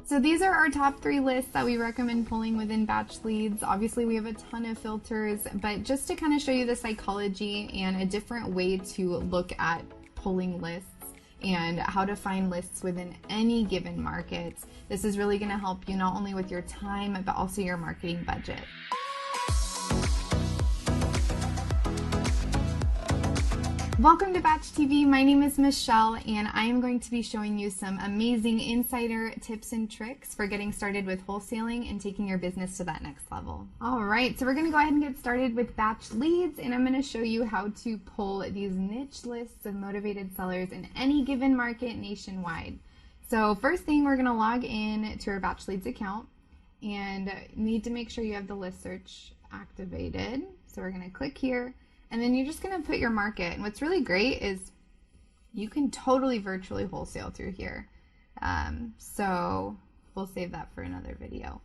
So these are our top 3 lists that we recommend pulling within BatchLeads. Obviously we have a ton of filters, but just to kind of show you the psychology and a different way to look at pulling lists and how to find lists within any given market, this is really going to help you not only with your time, but also your marketing budget. Welcome to BatchTV. My name is Mychelle, and I am going to be showing you some amazing insider tips and tricks for getting started with wholesaling and taking your business to that next level. All right, so we're going to go ahead and get started with BatchLeads, and I'm going to show you how to pull these niche lists of motivated sellers in any given market nationwide. So first thing, we're going to log in to our BatchLeads account and need to make sure you have the list search activated. So we're going to click here. And then you're just going to put your market. And what's really great is you can totally virtually wholesale through here. So we'll save that for another video.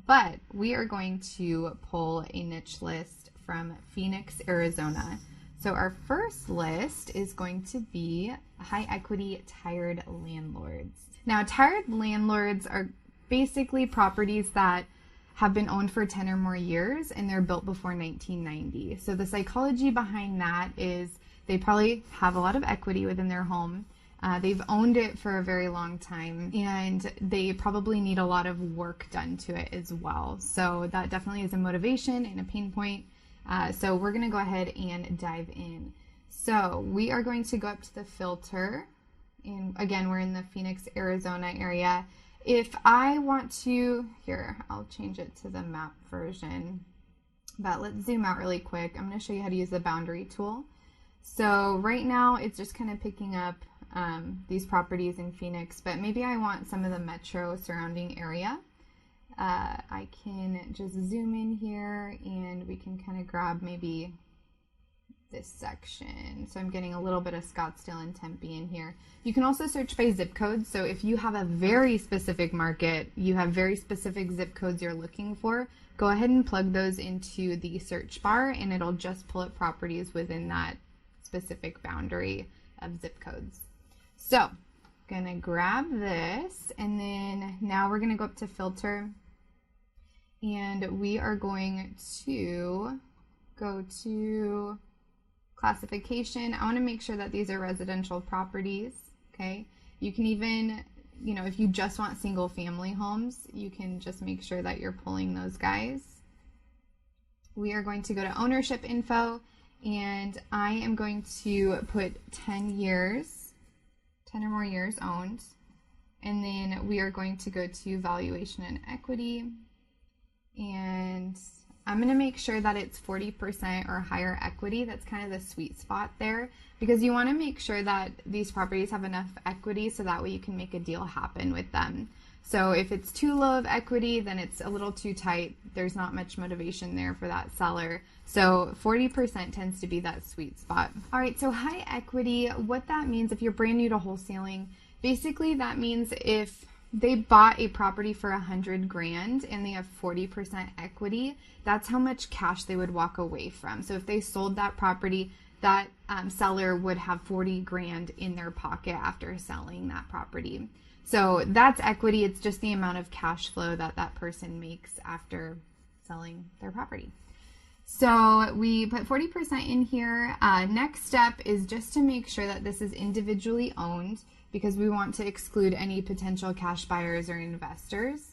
But we are going to pull a niche list from Phoenix, Arizona. So our first list is going to be high equity tired landlords. Now, tired landlords are basically properties that have been owned for 10 or more years and they're built before 1990. So the psychology behind that is they probably have a lot of equity within their home. They've owned it for a very long time and they probably need a lot of work done to it as well. So that definitely is a motivation and a pain point. So we're going to go ahead and dive in. So we are going to go up to the filter, and again, we're in the Phoenix, Arizona area. If I want to, here, I'll change it to the map version, but let's zoom out really quick. I'm going to show you how to use the boundary tool. So right now it's just kind of picking up these properties in Phoenix, but maybe I want some of the metro surrounding area. I can just zoom in here and we can kind of grab maybe this section. So I'm getting a little bit of Scottsdale and Tempe in here. You can also search by zip codes. So if you have a very specific market, you have very specific zip codes you're looking for, go ahead and plug those into the search bar and it'll just pull up properties within that specific boundary of zip codes. So gonna grab this, and then now we're gonna go up to filter and we are going to go to classification. I want to make sure that these are residential properties. Okay, you can even, if you just want single family homes, you can just make sure that you're pulling those guys. We are going to go to ownership info, and I am going to put 10 years, 10 or more years owned, and then we are going to go to valuation and equity, and I'm going to make sure that it's 40% or higher equity. That's kind of the sweet spot there, because you want to make sure that these properties have enough equity so that way you can make a deal happen with them. So if it's too low of equity, then it's a little too tight. There's not much motivation there for that seller. So 40% tends to be that sweet spot. All right, so high equity, what that means if you're brand new to wholesaling, basically that means if they bought a property for $100,000 and they have 40% equity, that's how much cash they would walk away from. So if they sold that property, that seller would have $40,000 in their pocket after selling that property. So that's equity. It's just the amount of cash flow that that person makes after selling their property. So we put 40% in here. Next step is just to make sure that this is individually owned, because we want to exclude any potential cash buyers or investors.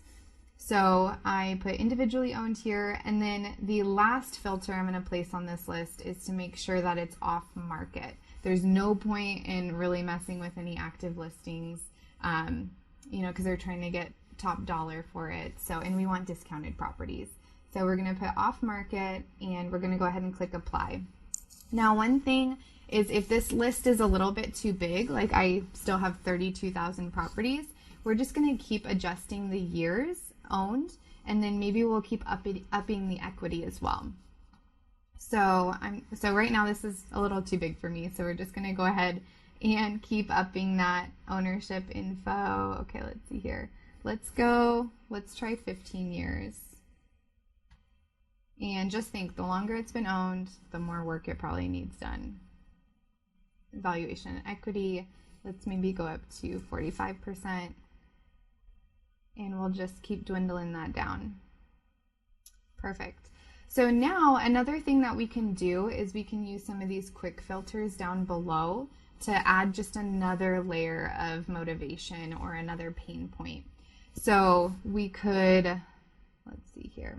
So I put individually owned here, and then the last filter I'm going to place on this list is to make sure that it's off market. There's no point in really messing with any active listings, because they're trying to get top dollar for it. So, and we want discounted properties. So we're going to put off market, and we're going to go ahead and click apply. Now, one thing is if this list is a little bit too big, like I still have 32,000 properties, we're just going to keep adjusting the years owned, and then maybe we'll keep upping the equity as well. So right now this is a little too big for me, so we're just going to go ahead and keep upping that ownership info. Okay, let's see here. Let's try 15 years. And just think, the longer it's been owned, the more work it probably needs done. Valuation and equity, let's maybe go up to 45%. And we'll just keep dwindling that down. Perfect. So now another thing that we can do is we can use some of these quick filters down below to add just another layer of motivation or another pain point. So we could, let's see here.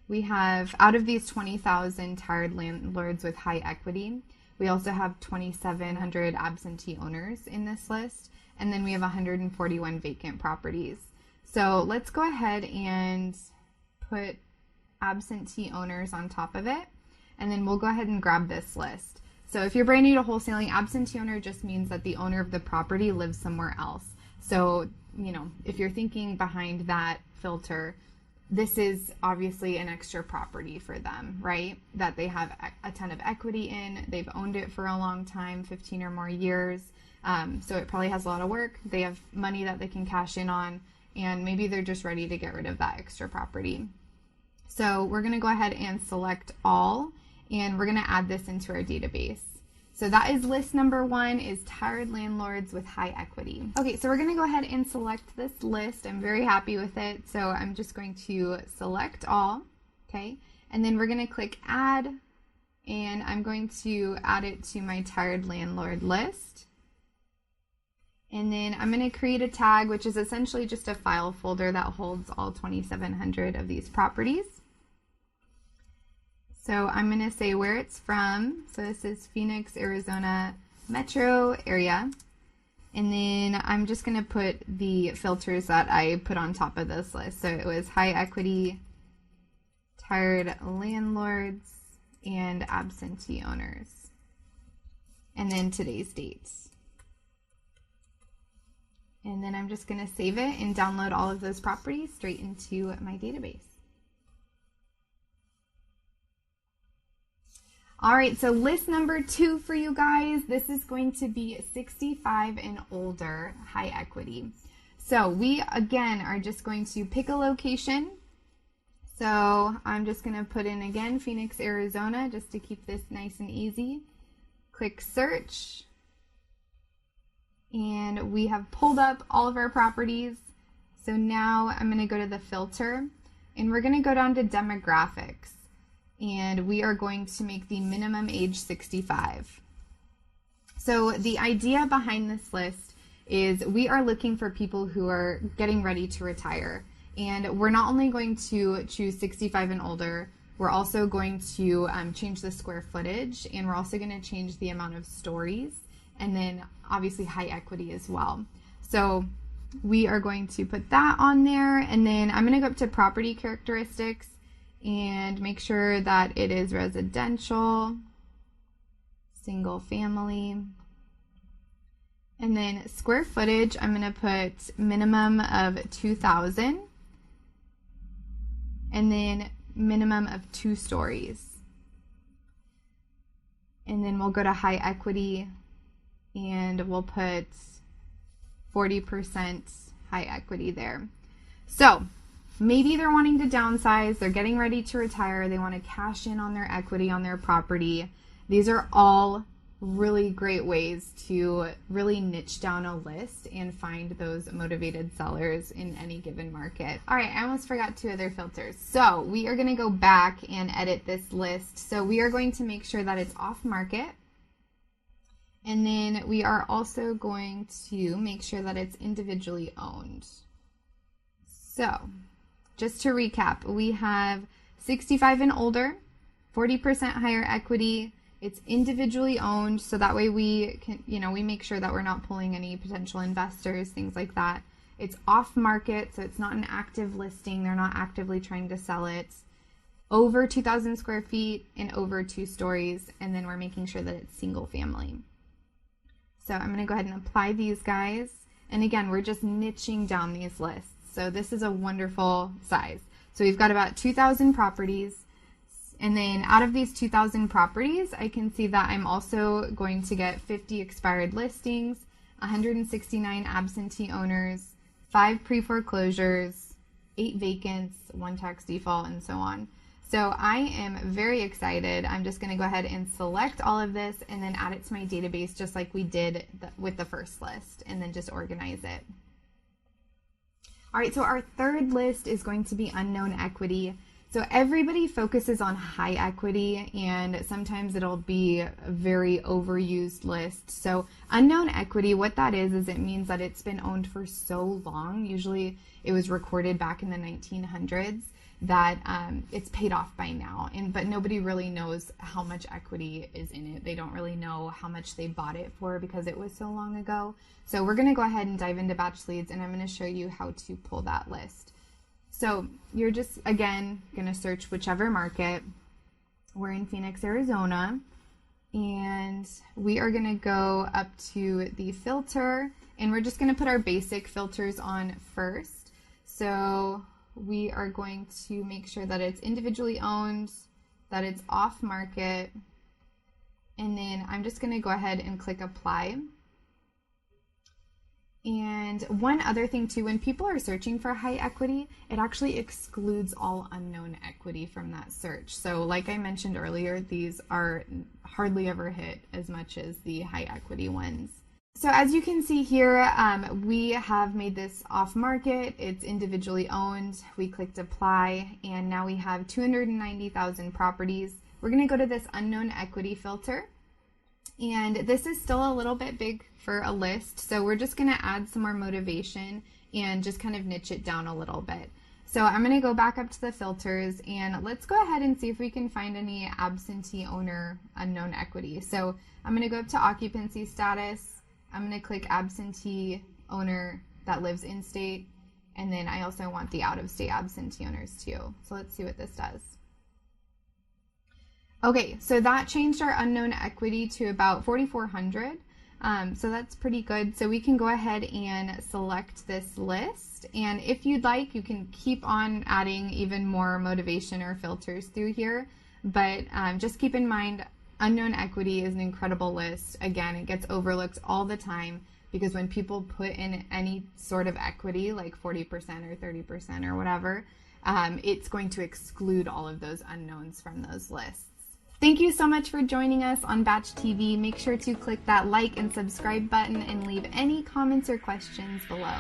We have, out of these 20,000 tired landlords with high equity, we also have 2,700 absentee owners in this list, and then we have 141 vacant properties. So let's go ahead and put absentee owners on top of it, and then we'll go ahead and grab this list. So if you're brand new to wholesaling, absentee owner just means that the owner of the property lives somewhere else. So, you know, if you're thinking behind that filter, this is obviously an extra property for them, right? That they have a ton of equity in, they've owned it for a long time, 15 or more years. So it probably has a lot of work. They have money that they can cash in on, and maybe they're just ready to get rid of that extra property. So we're going to go ahead and select all, and we're going to add this into our database. So that is list number 1, is tired landlords with high equity. Okay, so we're going to go ahead and select this list. I'm very happy with it. So I'm just going to select all, okay? And then we're going to click add, and I'm going to add it to my tired landlord list. And then I'm going to create a tag, which is essentially just a file folder that holds all 2,700 of these properties. So I'm going to say where it's from. So this is Phoenix, Arizona metro area. And then I'm just going to put the filters that I put on top of this list. So it was high equity, tired landlords, and absentee owners. And then today's dates. And then I'm just going to save it and download all of those properties straight into my database. All right, so list number 2 for you guys. This is going to be 65 and older, high equity. So we, again, are just going to pick a location. So I'm just going to put in, again, Phoenix, Arizona, just to keep this nice and easy. Click search. And we have pulled up all of our properties. So now I'm going to go to the filter, and we're going to go down to demographics. And we are going to make the minimum age 65. So the idea behind this list is we are looking for people who are getting ready to retire. And we're not only going to choose 65 and older, we're also going to change the square footage, and we're also going to change the amount of stories, and then obviously high equity as well. So we are going to put that on there, and then I'm going to go up to property characteristics and make sure that it is residential, single family, and then square footage, I'm going to put minimum of 2,000, and then minimum of 2 stories. And then we'll go to high equity, and we'll put 40% high equity there. So maybe they're wanting to downsize, they're getting ready to retire, they want to cash in on their equity on their property. These are all really great ways to really niche down a list and find those motivated sellers in any given market. All right, I almost forgot 2 other filters. So we are going to go back and edit this list. So we are going to make sure that it's off market. And then we are also going to make sure that it's individually owned. So just to recap, we have 65 and older, 40% higher equity. It's individually owned, so that way we can, we make sure that we're not pulling any potential investors, things like that. It's off market, so it's not an active listing. They're not actively trying to sell it. Over 2,000 square feet and over 2 stories, and then we're making sure that it's single family. So I'm going to go ahead and apply these guys. And again, we're just niching down these lists. So this is a wonderful size. So we've got about 2,000 properties. And then out of these 2,000 properties, I can see that I'm also going to get 50 expired listings, 169 absentee owners, 5 pre-foreclosures, 8 vacants, 1 tax default, and so on. So I am very excited. I'm just going to go ahead and select all of this and then add it to my database just like we did with the first list, and then just organize it. All right, so our third list is going to be unknown equity. So everybody focuses on high equity, and sometimes it'll be a very overused list. So unknown equity, what that is it means that it's been owned for so long. Usually it was recorded back in the 1900s that it's paid off by now, but nobody really knows how much equity is in it. They don't really know how much they bought it for because it was so long ago. So we're going to go ahead and dive into BatchLeads, and I'm going to show you how to pull that list. So you're just, again, going to search whichever market. We're in Phoenix, Arizona, and we are going to go up to the filter, and we're just going to put our basic filters on first. So we are going to make sure that it's individually owned, that it's off market, and then I'm just going to go ahead and click apply. And one other thing too, when people are searching for high equity, it actually excludes all unknown equity from that search. So like I mentioned earlier, these are hardly ever hit as much as the high equity ones. So as you can see here, we have made this off market. It's individually owned. We clicked apply, and now we have 290,000 properties. We're going to go to this unknown equity filter. And this is still a little bit big for a list, so we're just going to add some more motivation and just kind of niche it down a little bit. So I'm going to go back up to the filters, and let's go ahead and see if we can find any absentee owner unknown equity. So I'm going to go up to occupancy status. I'm going to click absentee owner that lives in state, and then I also want the out-of-state absentee owners too. So let's see what this does. Okay, so that changed our unknown equity to about 4,400. So that's pretty good. So we can go ahead and select this list. And if you'd like, you can keep on adding even more motivation or filters through here. But just keep in mind, unknown equity is an incredible list. Again, it gets overlooked all the time because when people put in any sort of equity, like 40% or 30% or whatever, it's going to exclude all of those unknowns from those lists. Thank you so much for joining us on BatchTV. Make sure to click that like and subscribe button and leave any comments or questions below.